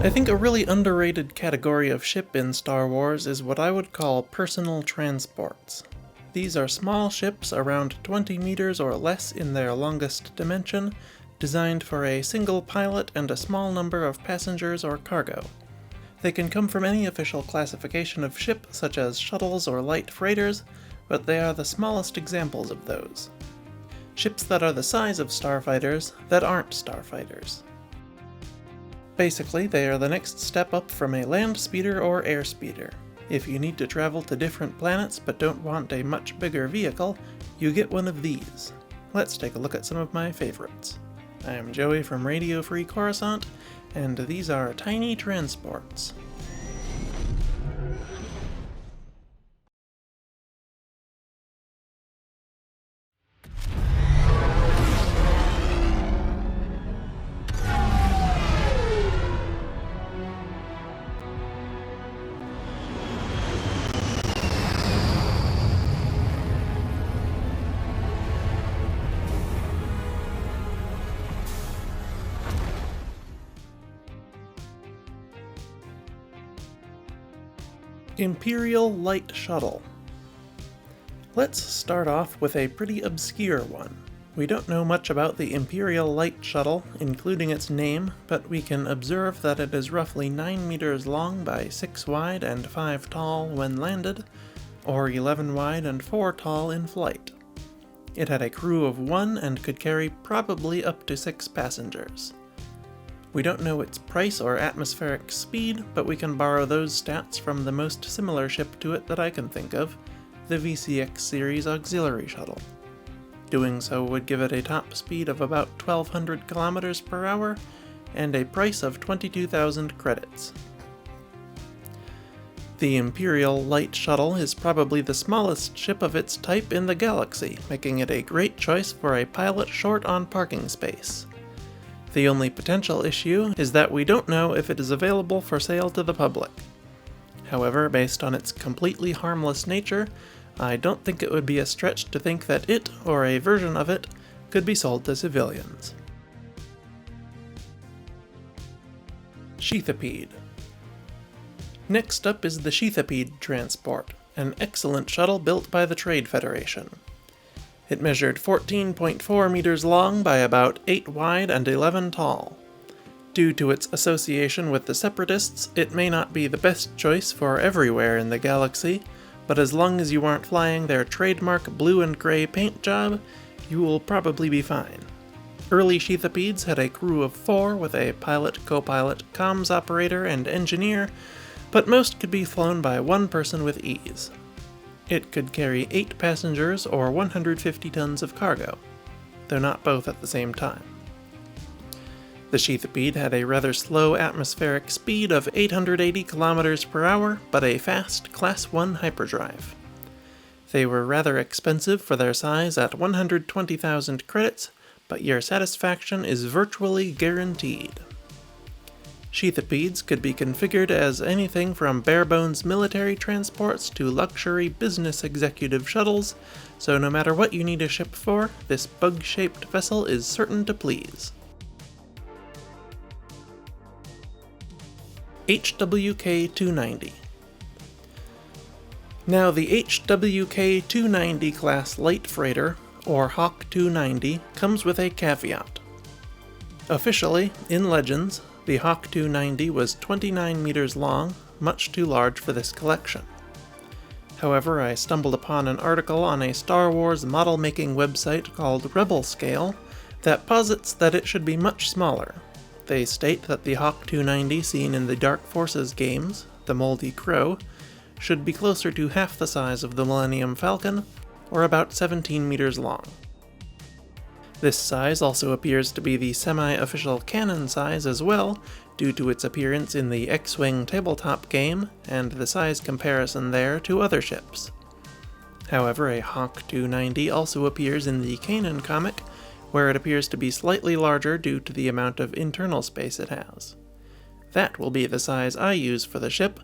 I think a really underrated category of ship in Star Wars is what I would call personal transports. These are small ships around 20 meters or less in their longest dimension, designed for a single pilot and a small number of passengers or cargo. They can come from any official classification of ship, such as shuttles or light freighters, but they are the smallest examples of those. Ships that are the size of starfighters that aren't starfighters. Basically, they are the next step up from a land speeder or air speeder. If you need to travel to different planets but don't want a much bigger vehicle, you get one of these. Let's take a look at some of my favorites. I am Joey from Radio Free Coruscant, and these are tiny transports. Imperial Light Shuttle. Let's start off with a pretty obscure one. We don't know much about the Imperial Light Shuttle, including its name, but we can observe that it is roughly 9 meters long by 6 wide and 5 tall when landed, or 11 wide and 4 tall in flight. It had a crew of 1 and could carry probably up to 6 passengers. We don't know its price or atmospheric speed, but we can borrow those stats from the most similar ship to it that I can think of, the VCX series auxiliary shuttle. Doing so would give it a top speed of about 1,200 kilometers per hour and a price of 22,000 credits. The Imperial Light Shuttle is probably the smallest ship of its type in the galaxy, making it a great choice for a pilot short on parking space. The only potential issue is that we don't know if it is available for sale to the public. However, based on its completely harmless nature, I don't think it would be a stretch to think that it, or a version of it, could be sold to civilians. Sheathipede. Next up is the Sheathipede Transport, an excellent shuttle built by the Trade Federation. It measured 14.4 meters long by about 8 wide and 11 tall. Due to its association with the Separatists, it may not be the best choice for everywhere in the galaxy, but as long as you aren't flying their trademark blue and gray paint job, you will probably be fine. Early Sheathipedes had a crew of 4 with a pilot, co-pilot, comms operator, and engineer, but most could be flown by one person with ease. It could carry 8 passengers or 150 tons of cargo, though not both at the same time. The Sheathipede had a rather slow atmospheric speed of 880 km per hour, but a fast Class 1 hyperdrive. They were rather expensive for their size at 120,000 credits, but your satisfaction is virtually guaranteed. Sheathipedes could be configured as anything from bare-bones military transports to luxury business executive shuttles, so no matter what you need a ship for, this bug-shaped vessel is certain to please. HWK-290. Now the HWK-290 class light freighter, or Hawk 290, comes with a caveat. Officially, in Legends, the Hawk 290 was 29 meters long, much too large for this collection. However, I stumbled upon an article on a Star Wars model-making website called Rebel Scale that posits that it should be much smaller. They state that the Hawk 290 seen in the Dark Forces games, the Moldy Crow, should be closer to half the size of the Millennium Falcon, or about 17 meters long. This size also appears to be the semi-official canon size as well, due to its appearance in the X-Wing tabletop game and the size comparison there to other ships. However, a Hawk 290 also appears in the Kanan comic, where it appears to be slightly larger due to the amount of internal space it has. That will be the size I use for the ship,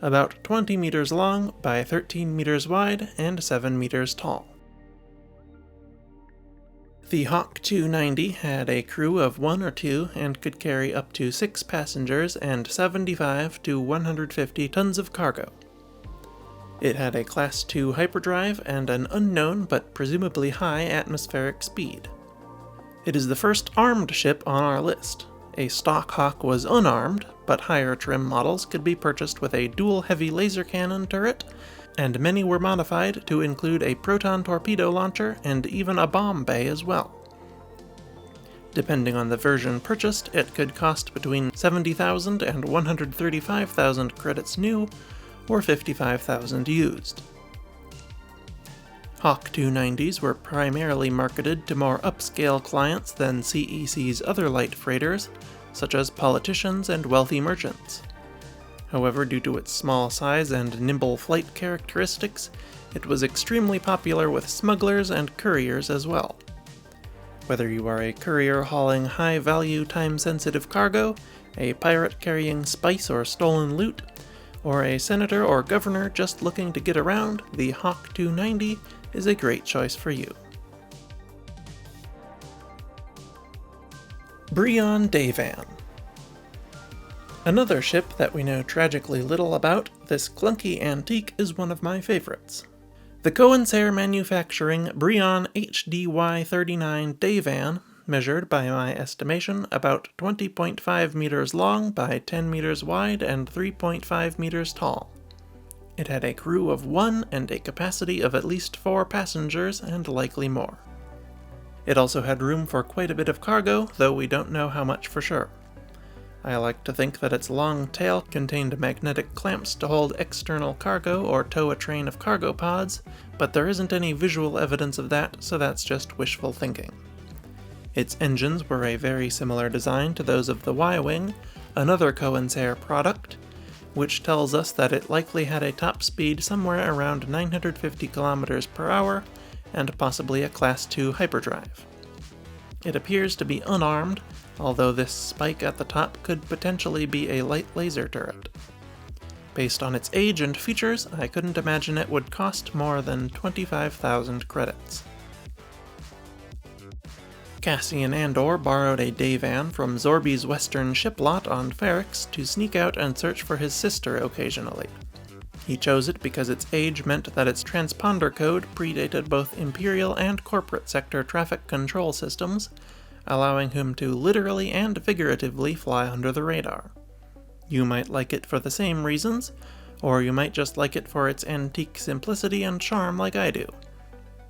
about 20 meters long by 13 meters wide and 7 meters tall. The Hawk 290 had a crew of 1 or 2 and could carry up to 6 passengers and 75 to 150 tons of cargo. It had a Class 2 hyperdrive and an unknown but presumably high atmospheric speed. It is the first armed ship on our list. A stock Hawk was unarmed, but higher trim models could be purchased with a dual heavy laser cannon turret, and many were modified to include a proton torpedo launcher and even a bomb bay as well. Depending on the version purchased, it could cost between 70,000 and 135,000 credits new, or 55,000 used. Hawk 290s were primarily marketed to more upscale clients than CEC's other light freighters, such as politicians and wealthy merchants. However, due to its small size and nimble flight characteristics, it was extremely popular with smugglers and couriers as well. Whether you are a courier hauling high-value, time-sensitive cargo, a pirate carrying spice or stolen loot, or a senator or governor just looking to get around, the Hawk 290 is a great choice for you. Brion Davan. Another ship that we know tragically little about, this clunky antique is one of my favorites. The Cohensair Manufacturing Brion HDY-39 Davan measured, by my estimation, about 20.5 meters long by 10 meters wide and 3.5 meters tall. It had a crew of 1 and a capacity of at least 4 passengers and likely more. It also had room for quite a bit of cargo, though we don't know how much for sure. I like to think that its long tail contained magnetic clamps to hold external cargo or tow a train of cargo pods, but there isn't any visual evidence of that, so that's just wishful thinking. Its engines were a very similar design to those of the Y-Wing, another Cohensair product, which tells us that it likely had a top speed somewhere around 950 km per hour and possibly a Class 2 hyperdrive. It appears to be unarmed, although this spike at the top could potentially be a light laser turret. Based on its age and features, I couldn't imagine it would cost more than 25,000 credits. Cassian Andor borrowed a Davan from Zorby's Western ship lot on Ferrix to sneak out and search for his sister occasionally. He chose it because its age meant that its transponder code predated both Imperial and corporate sector traffic control systems, allowing him to literally and figuratively fly under the radar. You might like it for the same reasons, or you might just like it for its antique simplicity and charm like I do.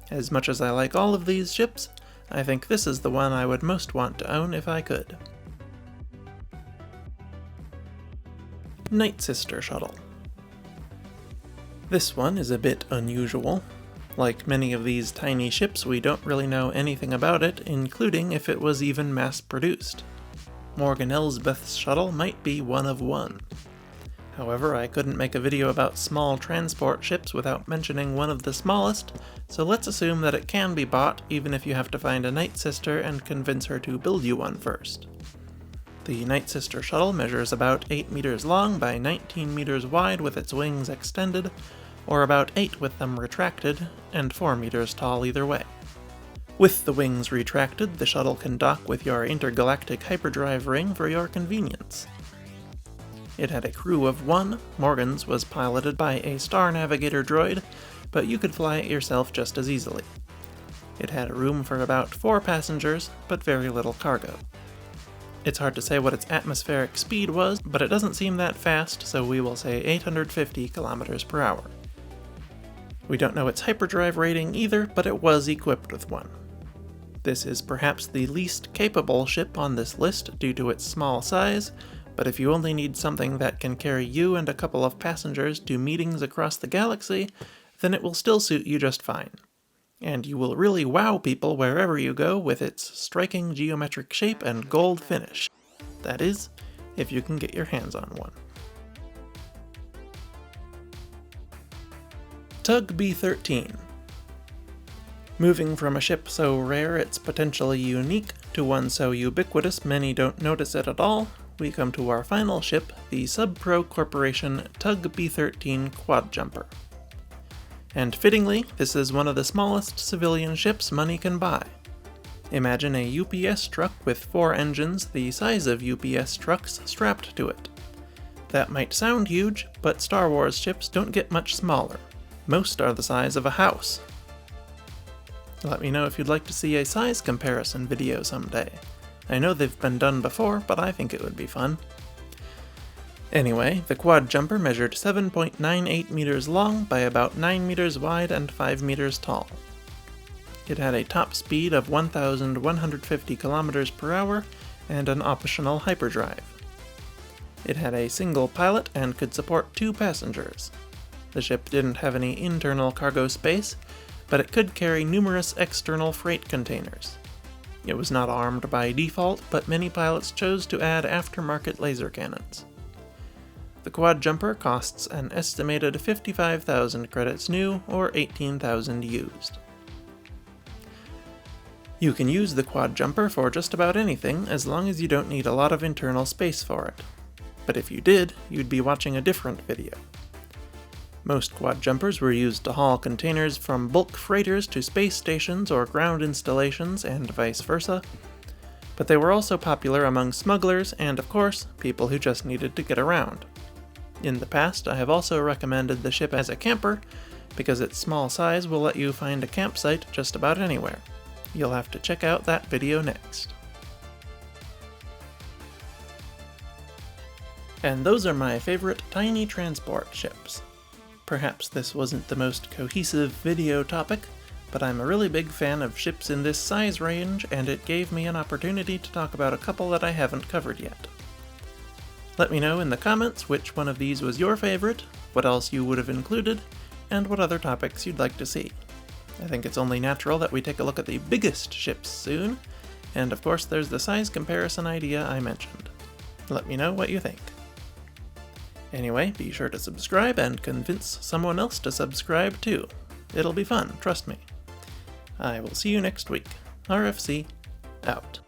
As much as I like all of these ships, I think this is the one I would most want to own if I could. Nightsister Shuttle. This one is a bit unusual. Like many of these tiny ships, we don't really know anything about it, including if it was even mass-produced. Morgan Elsbeth's shuttle might be one of one. However, I couldn't make a video about small transport ships without mentioning one of the smallest, so let's assume that it can be bought even if you have to find a Nightsister and convince her to build you one first. The Nightsister Shuttle measures about 8 meters long by 19 meters wide with its wings extended, or about 8 with them retracted, and 4 meters tall either way. With the wings retracted, the shuttle can dock with your intergalactic hyperdrive ring for your convenience. It had a crew of 1, Morgan's was piloted by a Star Navigator droid, but you could fly it yourself just as easily. It had room for about 4 passengers, but very little cargo. It's hard to say what its atmospheric speed was, but it doesn't seem that fast, so we will say 850 kilometers per hour. We don't know its hyperdrive rating either, but it was equipped with one. This is perhaps the least capable ship on this list due to its small size, but if you only need something that can carry you and a couple of passengers to meetings across the galaxy, then it will still suit you just fine. And you will really wow people wherever you go with its striking geometric shape and gold finish. That is, if you can get your hands on one. Tug B-13. Moving from a ship so rare it's potentially unique to one so ubiquitous many don't notice it at all, we come to our final ship, the Sub-Pro Corporation Tug B-13 Quadjumper. And fittingly, this is one of the smallest civilian ships money can buy. Imagine a UPS truck with 4 engines the size of UPS trucks strapped to it. That might sound huge, but Star Wars ships don't get much smaller. Most are the size of a house. Let me know if you'd like to see a size comparison video someday. I know they've been done before, but I think it would be fun. Anyway, the quad jumper measured 7.98 meters long by about 9 meters wide and 5 meters tall. It had a top speed of 1,150 kilometers per hour and an optional hyperdrive. It had a single pilot and could support 2 passengers. The ship didn't have any internal cargo space, but it could carry numerous external freight containers. It was not armed by default, but many pilots chose to add aftermarket laser cannons. The quad jumper costs an estimated 55,000 credits new, or 18,000 used. You can use the quad jumper for just about anything, as long as you don't need a lot of internal space for it. But if you did, you'd be watching a different video. Most quad jumpers were used to haul containers from bulk freighters to space stations or ground installations, and vice versa, but they were also popular among smugglers and, of course, people who just needed to get around. In the past, I have also recommended the ship as a camper, because its small size will let you find a campsite just about anywhere. You'll have to check out that video next. And those are my favorite tiny transport ships. Perhaps this wasn't the most cohesive video topic, but I'm a really big fan of ships in this size range, and it gave me an opportunity to talk about a couple that I haven't covered yet. Let me know in the comments which one of these was your favorite, what else you would have included, and what other topics you'd like to see. I think it's only natural that we take a look at the biggest ships soon, and of course there's the size comparison idea I mentioned. Let me know what you think. Anyway, be sure to subscribe and convince someone else to subscribe too. It'll be fun, trust me. I will see you next week. RFC, out.